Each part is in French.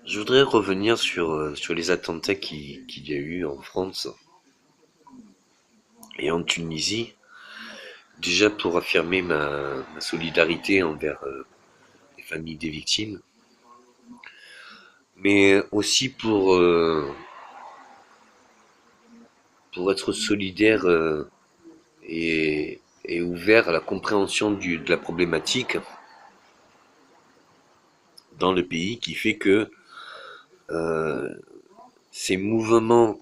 Je voudrais revenir sur les attentats qu'il y a eu en France et en Tunisie, déjà pour affirmer ma solidarité envers les familles des victimes, mais aussi pour être solidaire et ouvert à la compréhension de la problématique dans le pays qui fait que euh, ces mouvements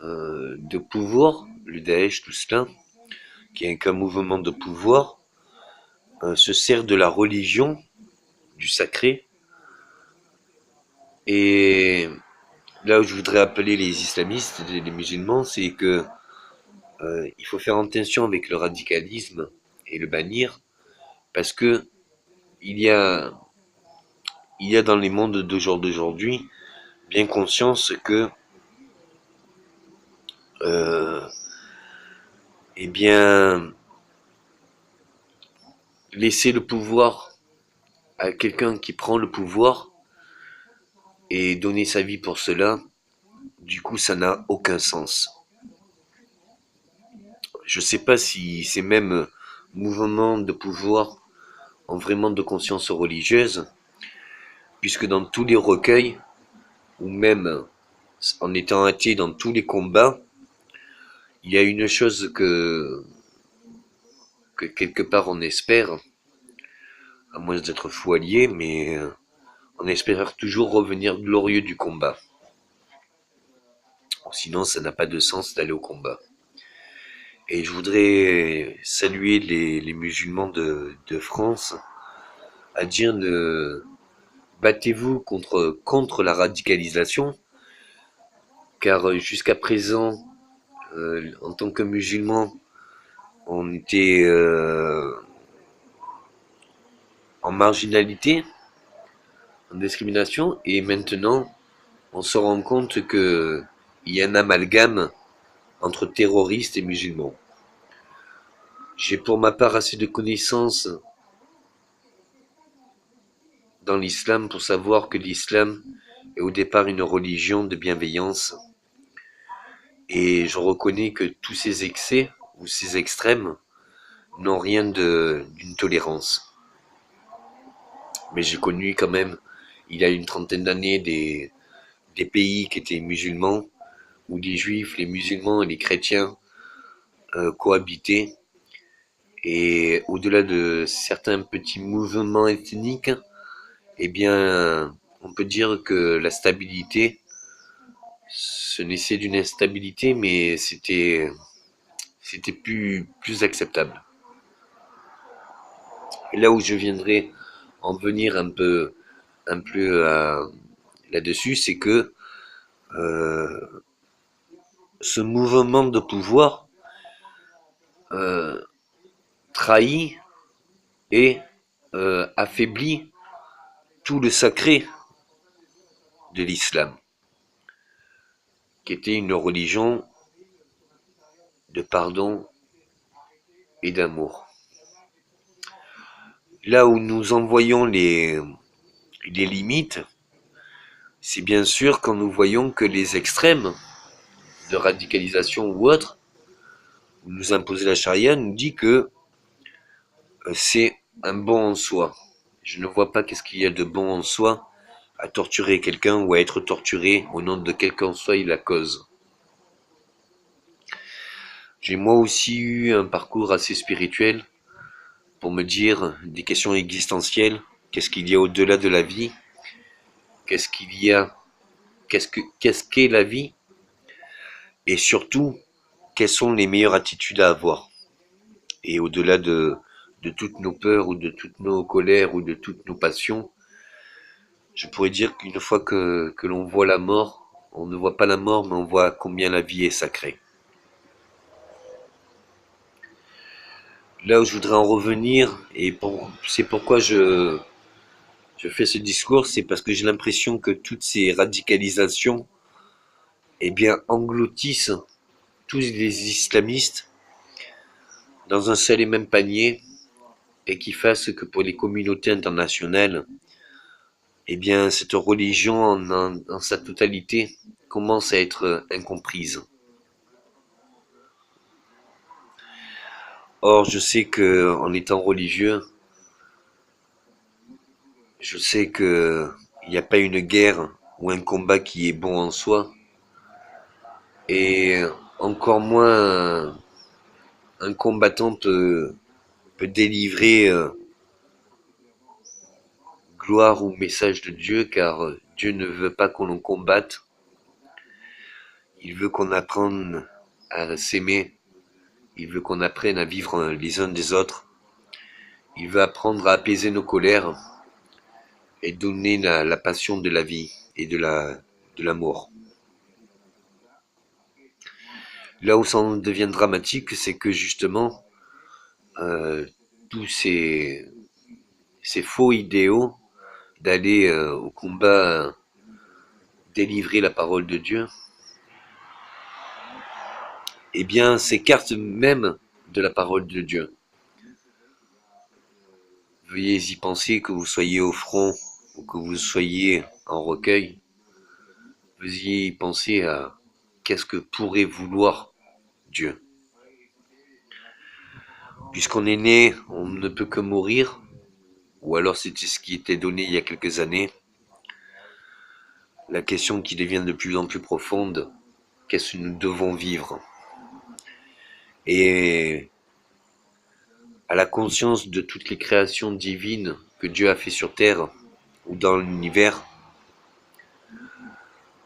de pouvoir, le Daesh, tout cela, qui est qu'un mouvement de pouvoir, se sert de la religion, du sacré, et là où je voudrais appeler les islamistes, les musulmans, c'est que il faut faire attention avec le radicalisme et le bannir, parce que il y a, il y a dans les mondes d'aujourd'hui bien conscience que euh, eh bien laisser le pouvoir à quelqu'un qui prend le pouvoir et donner sa vie pour cela, du coup ça n'a aucun sens. Je sais pas si ces mêmes mouvements de pouvoir ont vraiment de conscience religieuse, puisque dans tous les recueils, ou même en étant athée dans tous les combats, il y a une chose que quelque part on espère, à moins d'être fou allié, mais on espère toujours revenir glorieux du combat. Sinon, ça n'a pas de sens d'aller au combat. Et je voudrais saluer les musulmans de France à dire battez-vous contre la radicalisation, car jusqu'à présent, en tant que musulmans, on était en marginalité, en discrimination, et maintenant, on se rend compte que il y a un amalgame entre terroristes et musulmans. J'ai pour ma part assez de connaissances dans l'islam pour savoir que l'islam est au départ une religion de bienveillance, et je reconnais que tous ces excès ou ces extrêmes n'ont rien d'une tolérance. Mais j'ai connu quand même, il y a une trentaine d'années, des pays qui étaient musulmans, où les juifs, les musulmans et les chrétiens cohabitaient. Et au-delà de certains petits mouvements ethniques, eh bien, on peut dire que la stabilité, ce naissait d'une instabilité, mais c'était plus acceptable. Et là où je viendrai en venir un peu là-dessus, c'est que euh, ce mouvement de pouvoir euh, trahit et affaiblit tout le sacré de l'islam, qui était une religion de pardon et d'amour. Là où nous envoyons les limites, c'est bien sûr quand nous voyons que les extrêmes de radicalisation ou autres, où nous imposer la charia, nous dit que c'est un bon en soi. Je ne vois pas qu'est-ce qu'il y a de bon en soi à torturer quelqu'un ou à être torturé au nom de quelle qu'en soit la cause. J'ai moi aussi eu un parcours assez spirituel pour me dire des questions existentielles. Qu'est-ce qu'il y a au-delà de la vie? Qu'est-ce qu'il y a? Qu'est-ce qu'est la vie? Et surtout, quelles sont les meilleures attitudes à avoir? Et au-delà de toutes nos peurs ou de toutes nos colères ou de toutes nos passions, je pourrais dire qu'une fois que l'on voit la mort, on ne voit pas la mort, mais on voit combien la vie est sacrée. Là où je voudrais en revenir, c'est pourquoi je fais ce discours, c'est parce que j'ai l'impression que toutes ces radicalisations, eh bien, engloutissent tous les islamistes dans un seul et même panier, et qui fassent que pour les communautés internationales, eh bien cette religion en sa totalité commence à être incomprise. Or, je sais que en étant religieux, je sais que il n'y a pas une guerre ou un combat qui est bon en soi, et encore moins un combattant peut délivrer gloire ou message de Dieu, car Dieu ne veut pas qu'on le combatte. Il veut qu'on apprenne à s'aimer. Il veut qu'on apprenne à vivre les uns des autres. Il veut apprendre à apaiser nos colères et donner la passion de la vie et de l'amour. Là où ça en devient dramatique, c'est que justement, tous ces faux idéaux d'aller au combat délivrer la parole de Dieu, eh bien, s'écartent même de la parole de Dieu. Veuillez y penser, que vous soyez au front ou que vous soyez en recueil. Veuillez y penser à qu'est-ce que pourrait vouloir Dieu. Puisqu'on est né, on ne peut que mourir, ou alors c'était ce qui était donné il y a quelques années. La question qui devient de plus en plus profonde, qu'est-ce que nous devons vivre? Et à la conscience de toutes les créations divines que Dieu a fait sur Terre ou dans l'univers,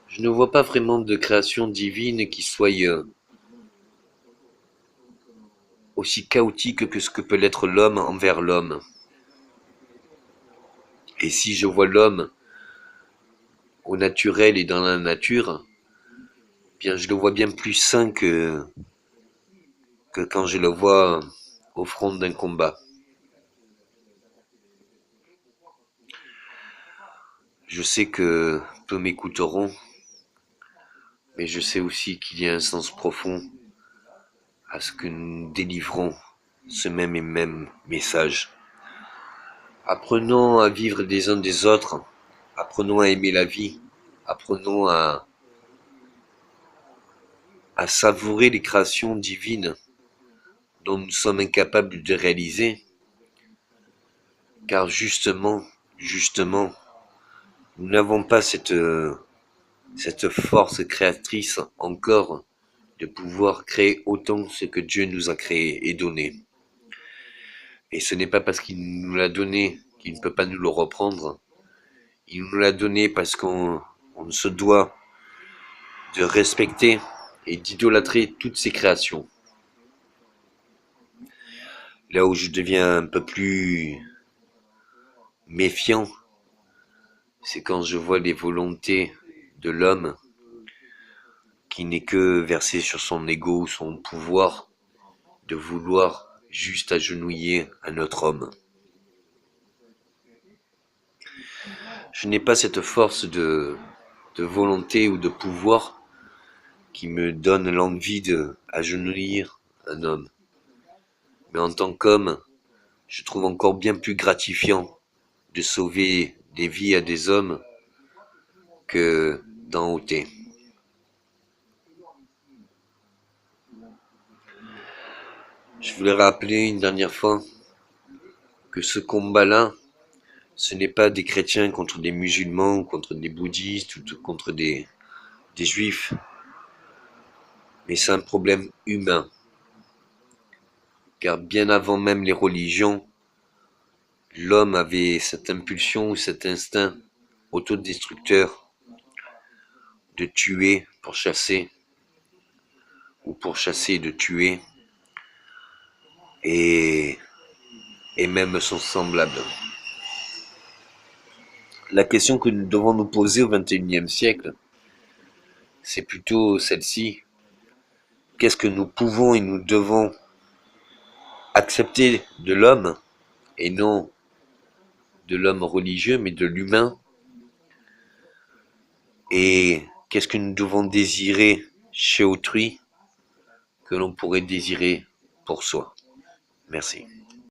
je ne vois pas vraiment de création divine qui soit aussi chaotique que ce que peut l'être l'homme envers l'homme. Et si je vois l'homme au naturel et dans la nature, bien je le vois bien plus sain que quand je le vois au front d'un combat. Je sais que peu m'écouteront, mais je sais aussi qu'il y a un sens profond à ce que nous délivrons ce même message. Apprenons à vivre des uns des autres, apprenons à aimer la vie, apprenons à savourer les créations divines dont nous sommes incapables de réaliser, car justement, nous n'avons pas cette force créatrice encore de pouvoir créer autant ce que Dieu nous a créé et donné. Et ce n'est pas parce qu'il nous l'a donné qu'il ne peut pas nous le reprendre. Il nous l'a donné parce qu'on se doit de respecter et d'idolâtrer toutes ses créations. Là où je deviens un peu plus méfiant, c'est quand je vois les volontés de l'homme qui n'est que versé sur son ego ou son pouvoir de vouloir juste agenouiller un autre homme. Je n'ai pas cette force de volonté ou de pouvoir qui me donne l'envie de agenouiller un homme. Mais en tant qu'homme, je trouve encore bien plus gratifiant de sauver des vies à des hommes que d'en ôter. Je voulais rappeler une dernière fois que ce combat-là, ce n'est pas des chrétiens contre des musulmans, ou contre des bouddhistes, ou contre des juifs, mais c'est un problème humain. Car bien avant même les religions, l'homme avait cette impulsion ou cet instinct autodestructeur de tuer pour chasser, ou pour chasser de tuer, et même son semblable. La question que nous devons nous poser au XXIe siècle, c'est plutôt celle-ci. Qu'est-ce que nous pouvons et nous devons accepter de l'homme, et non de l'homme religieux, mais de l'humain? Et qu'est-ce que nous devons désirer chez autrui que l'on pourrait désirer pour soi? Merci.